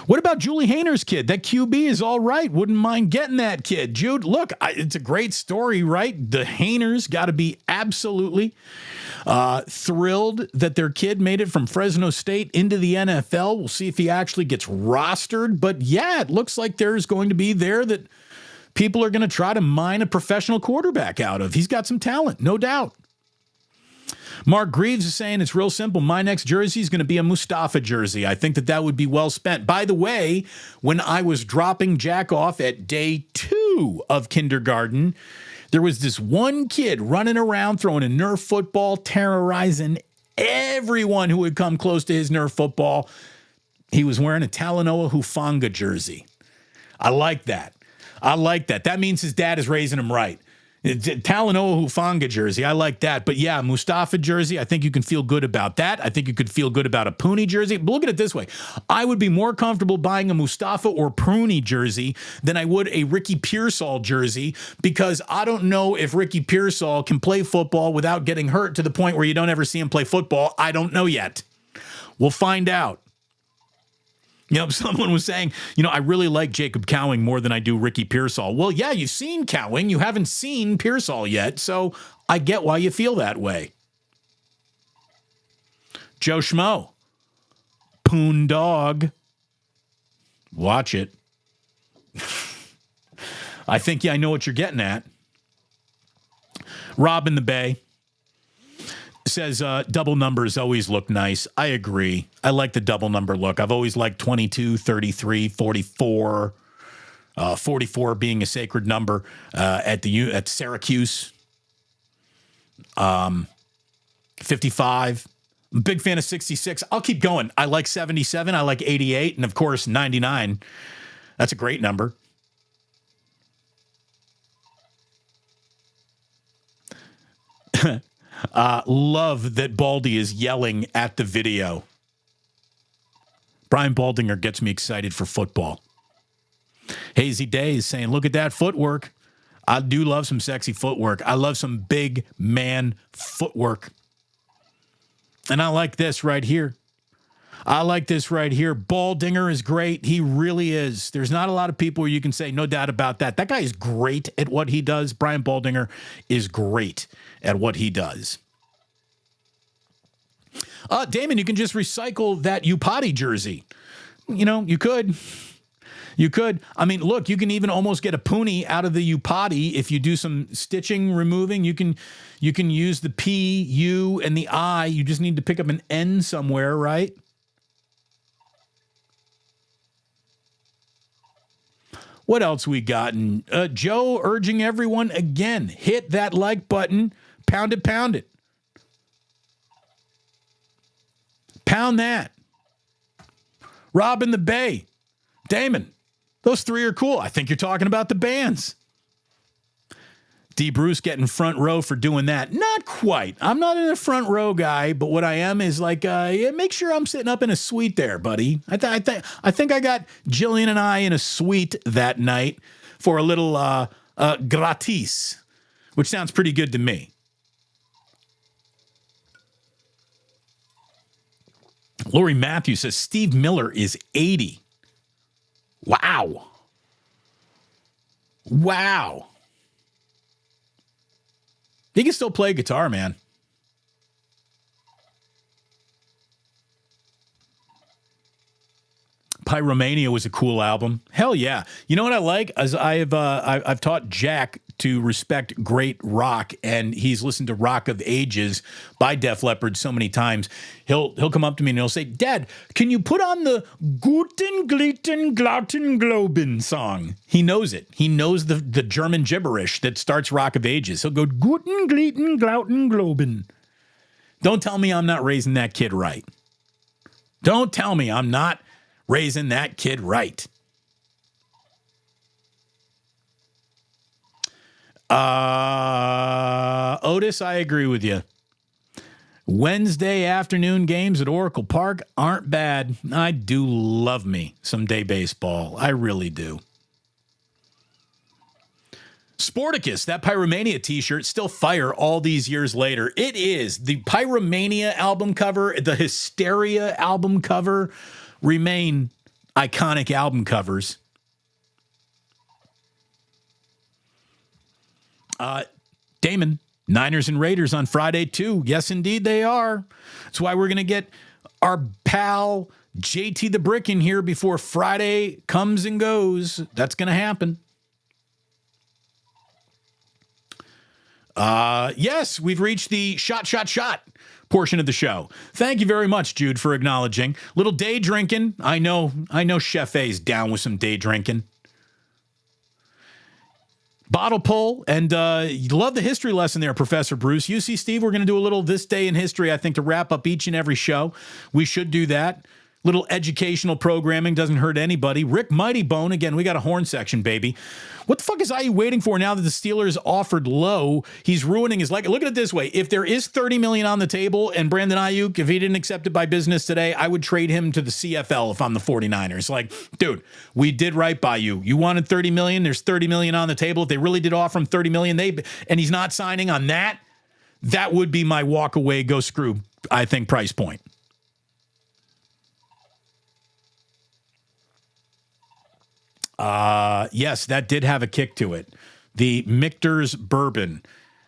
What about Julie Hayner's kid? That QB is all right. Wouldn't mind getting that kid. Jude, look, it's a great story, right? The Hayners got to be absolutely thrilled that their kid made it from Fresno State into the NFL. We'll see if he actually gets rostered. But yeah, it looks like there's going to be there that people are going to try to mine a professional quarterback out of. He's got some talent, no doubt. Mark Greaves is saying it's real simple. My next jersey is going to be a Mustafa jersey. I think that would be well spent. By the way, when I was dropping Jack off at day 2 of kindergarten, there was this one kid running around throwing a Nerf football, terrorizing everyone who would come close to his Nerf football. He was wearing a Talanoa Hufanga jersey. I like that. That means his dad is raising him right. Talanoa Hufanga jersey. I like that. But yeah, Mustafa jersey, I think you can feel good about that. I think you could feel good about a Puni jersey. But look at it this way. I would be more comfortable buying a Mustafa or Puni jersey than I would a Ricky Pearsall jersey, because I don't know if Ricky Pearsall can play football without getting hurt to the point where you don't ever see him play football. I don't know yet. We'll find out. Someone was saying, I really like Jacob Cowing more than I do Ricky Pearsall. Well, yeah, you've seen Cowing. You haven't seen Pearsall yet, so I get why you feel that way. Joe Schmo. Poon dog. Watch it. I think I know what you're getting at. Rob in the Bay says double numbers always look nice. I agree. I like the double number look. I've always liked 22, 33, 44. 44 being a sacred number at Syracuse. 55. I'm a big fan of 66. I'll keep going. I like 77. I like 88. And, of course, 99. That's a great number. Love that Baldy is yelling at the video. Brian Baldinger gets me excited for football. Hazy Day is saying, look at that footwork. I do love some sexy footwork. I love some big man footwork. And I like this right here. Baldinger is great. He really is. There's not a lot of people where you can say no doubt about that. That guy is great at what he does. Brian Baldinger is great at what he does. Damon, you can just recycle that Upati jersey. You know, you could. I mean, look, you can even almost get a Puni out of the Upati if you do some stitching, removing. You can use the P, U, and the I. You just need to pick up an N somewhere, right? What else we gotten? Joe urging everyone again, hit that like button, pound it. Pound that. Rob in the Bay. Damon. Those three are cool. I think you're talking about the bands. D. Bruce getting front row for doing that. Not quite. I'm not in a front row guy, but what I am is like, make sure I'm sitting up in a suite there, buddy. I think I got Jillian and I in a suite that night for a little gratis, which sounds pretty good to me. Lori Matthews says Steve Miller is 80. Wow. He can still play guitar, man. Pyromania was a cool album. Hell yeah. You know what I like? As I've taught Jack to respect great rock, and he's listened to Rock of Ages by Def Leppard so many times. He'll come up to me and he'll say, Dad, can you put on the Guten Glitten Glauten Globen song? He knows it. He knows the German gibberish that starts Rock of Ages. He'll go, Guten Glitten Glauten Globen. Don't tell me I'm not raising that kid right. Don't tell me I'm not raising that kid right. Otis, I agree with you. Wednesday afternoon games at Oracle Park aren't bad. I do love me some day baseball. I really do. Sporticus, that Pyromania t-shirt, still fire all these years later. It is. The Pyromania album cover, the Hysteria album cover remain iconic album covers. Damon, Niners and Raiders on Friday too. Yes, indeed they are. That's why we're going to get our pal JT the Brick in here before Friday comes and goes. That's going to happen. Yes, we've reached the shot portion of the show. Thank you very much, Jude, for acknowledging. Little day drinking. I know Chef A's down with some day drinking. Bottle pull, and you love the history lesson there, Professor Bruce. You see, Steve, we're going to do a little This Day in History, I think, to wrap up each and every show. We should do that. Little educational programming doesn't hurt anybody. Rick Mighty Bone, again, we got a horn section, baby. What the fuck is Aiyuk waiting for now that the Steelers offered low? He's ruining his leg. Look at it this way. If there is $30 million on the table and Brandon Aiyuk, if he didn't accept it by business today, I would trade him to the CFL if I'm the 49ers. Like, dude, we did right by you. You wanted $30 million. There's $30 million on the table. If they really did offer him $30 million, and he's not signing on that, that would be my walk away, go screw, I think, price point. Yes, that did have a kick to it. The Michter's bourbon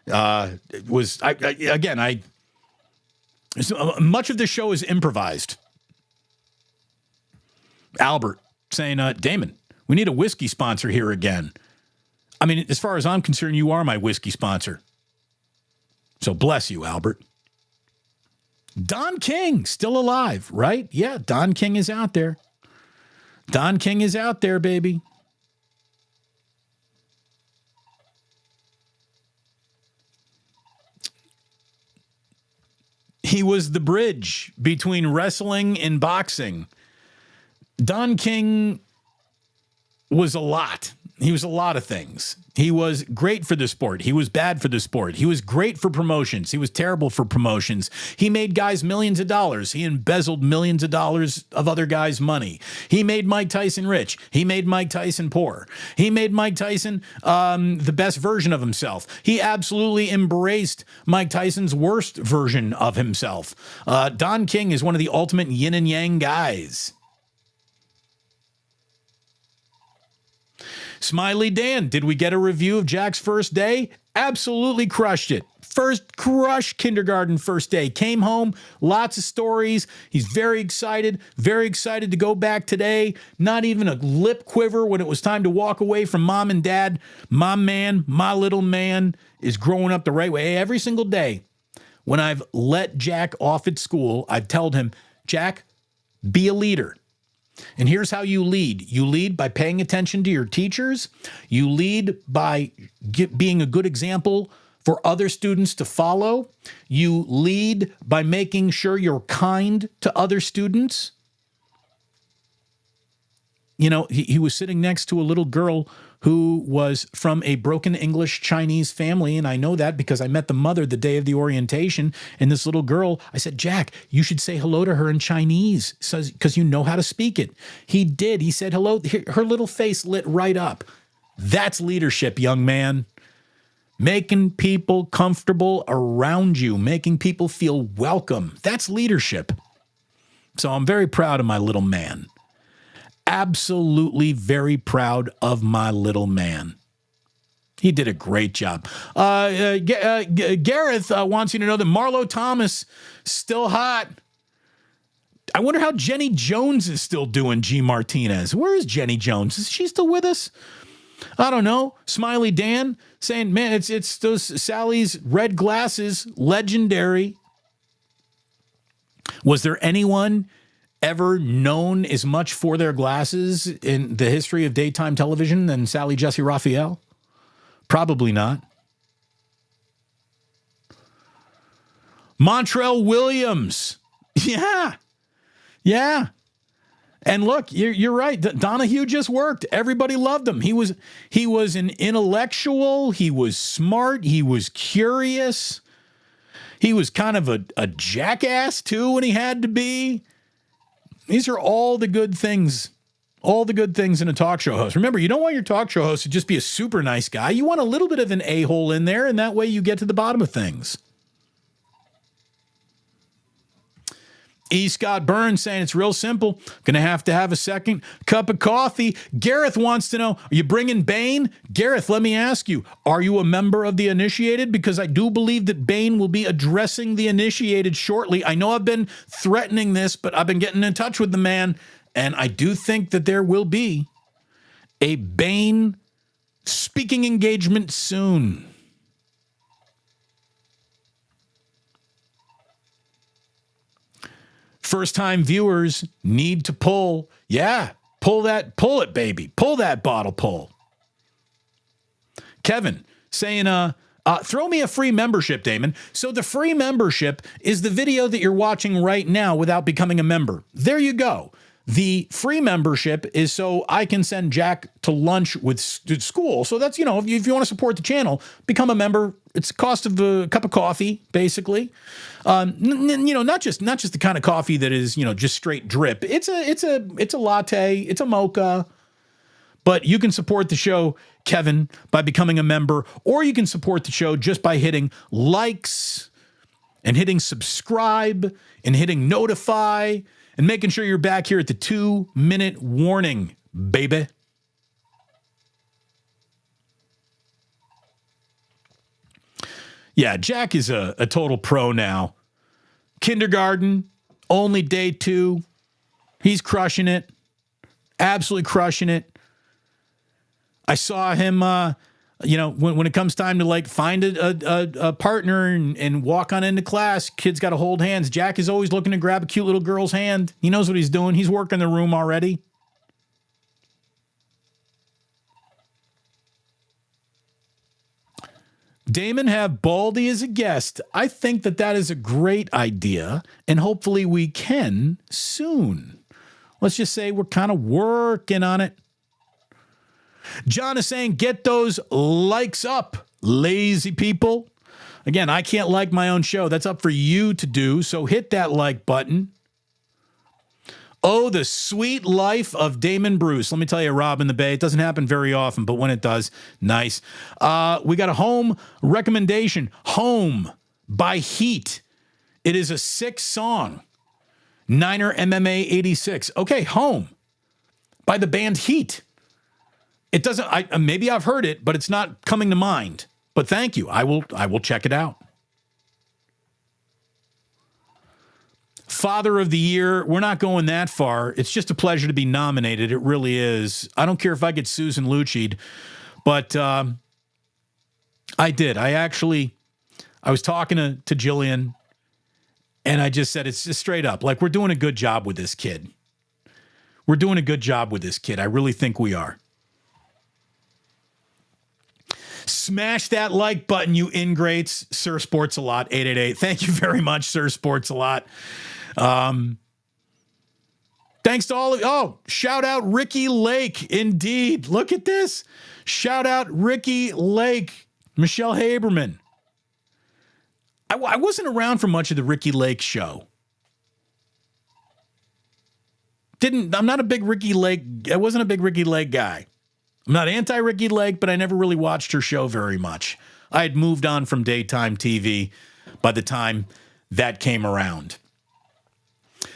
was, much of the show is improvised. Albert saying, Damon, we need a whiskey sponsor here again. I mean, as far as I'm concerned, you are my whiskey sponsor. So bless you, Albert. Don King, still alive, right? Yeah, Don King is out there. Don King is out there, baby. He was the bridge between wrestling and boxing. Don King was a lot. He was a lot of things. He was great for the sport. He was bad for the sport. He was great for promotions. He was terrible for promotions. He made guys millions of dollars. He embezzled millions of dollars of other guys' money. He made Mike Tyson rich. He made Mike Tyson poor. He made Mike Tyson the best version of himself. He absolutely embraced Mike Tyson's worst version of himself. Don King is one of the ultimate yin and yang guys. Smiley Dan, did we get a review of Jack's first day? Absolutely crushed it. Crushed kindergarten first day. Came home, lots of stories. He's very excited to go back today. Not even a lip quiver when it was time to walk away from mom and dad. My man, my little man is growing up the right way. Every single day when I've let Jack off at school, I've told him, Jack, be a leader. And here's how you lead. You lead by paying attention to your teachers. You lead by being a good example for other students to follow. You lead by making sure you're kind to other students. You know, he was sitting next to a little girl who was from a broken English Chinese family. And I know that because I met the mother the day of the orientation. And this little girl, I said, Jack, you should say hello to her in Chinese because you know how to speak it. He did. He said hello. Her little face lit right up. That's leadership, young man. Making people comfortable around you, making people feel welcome. That's leadership. So I'm very proud of my little man. Absolutely very proud of my little man. He did a great job. Gareth wants you to know that Marlo Thomas still hot. I wonder how Jenny Jones is still doing, G. Martinez. Where is Jenny Jones? Is she still with us? I don't know. Smiley Dan saying, man, it's those Sally's red glasses, legendary. Was there anyone ever known as much for their glasses in the history of daytime television than Sally Jesse Raphael? Probably not. Montrell Williams. Yeah. And look, you're right. Donahue just worked. Everybody loved him. He was an intellectual. He was smart. He was curious. He was kind of a jackass too when he had to be. These are all the good things in a talk show host. Remember, you don't want your talk show host to just be a super nice guy. You want a little bit of an a-hole in there, and that way you get to the bottom of things. E. Scott Burns saying it's real simple. Going to have a second cup of coffee. Gareth wants to know, are you bringing Bane? Gareth, let me ask you, are you a member of the Initiated? Because I do believe that Bane will be addressing the Initiated shortly. I know I've been threatening this, but I've been getting in touch with the man, and I do think that there will be a Bane speaking engagement soon. First-time viewers need to pull. Yeah, pull it, baby. Pull that bottle pull. Kevin saying, throw me a free membership, Damon. So the free membership is the video that you're watching right now without becoming a member. There you go. The free membership is so I can send Jack to lunch with school. So that's, if you want to support the channel, become a member. It's the cost of a cup of coffee, basically. Not just the kind of coffee that is, just straight drip. It's a latte. It's a mocha. But you can support the show, Kevin, by becoming a member, or you can support the show just by hitting likes and hitting subscribe and hitting notify and making sure you're back here at the 2-minute warning, baby. Yeah, Jack is a total pro now. Kindergarten, only day 2. He's crushing it. Absolutely crushing it. I saw him You know, when it comes time to like find a partner and walk on into class, kids got to hold hands. Jack is always looking to grab a cute little girl's hand. He knows what he's doing. He's working the room already. Damon, have Baldy as a guest. I think that is a great idea, and hopefully we can soon. Let's just say we're kind of working on it. John is saying, get those likes up, lazy people. Again, I can't like my own show. That's up for you to do, so hit that like button. Oh, the sweet life of Damon Bruce. Let me tell you, Rob in the Bay, it doesn't happen very often, but when it does, nice. We got a home recommendation, Home by Heat. It is a 6-song, Niner MMA 86. Okay, Home by the band Heat. It doesn't, maybe I've heard it, but it's not coming to mind. But thank you. I will check it out. Father of the Year, we're not going that far. It's just a pleasure to be nominated. It really is. I don't care if I get Susan Lucci'd, but I did. I was talking to Jillian, and I just said, it's just straight up, like, we're doing a good job with this kid. We're doing a good job with this kid. I really think we are. Smash that like button, you ingrates. Sir Sports a Lot, 888. Thank you very much, Sir Sports a Lot. Thanks to all of you. Oh, shout out Ricky Lake. Indeed. Look at this. Shout out Ricky Lake. Michelle Haberman. I wasn't around for much of the Ricky Lake show. I'm not a big Ricky Lake. I wasn't a big Ricky Lake guy. I'm not anti-Ricky Lake, but I never really watched her show very much. I had moved on from daytime TV by the time that came around.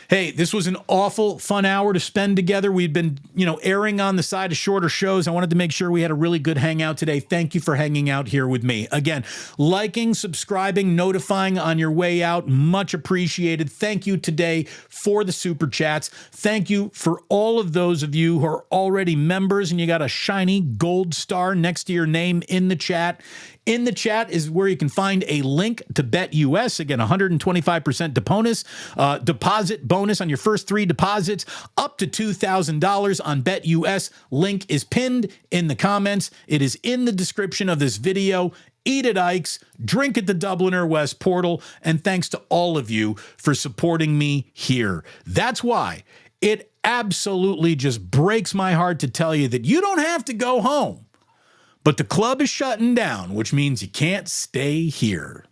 Hey, this was an awful fun hour to spend together. We'd been, erring on the side of shorter shows. I wanted to make sure we had a really good hangout today. Thank you for hanging out here with me. Again, liking, subscribing, notifying on your way out. Much appreciated. Thank you today for the super chats. Thank you for all of those of you who are already members and you got a shiny gold star next to your name in the chat. In the chat is where you can find a link to BetUS. Again, 125% deposit bonus on your first 3 deposits, up to $2,000 on BetUS. Link is pinned in the comments. It is in the description of this video. Eat at Ike's, drink at the Dubliner West Portal, and thanks to all of you for supporting me here. That's why it absolutely just breaks my heart to tell you that you don't have to go home. But the club is shutting down, which means you can't stay here.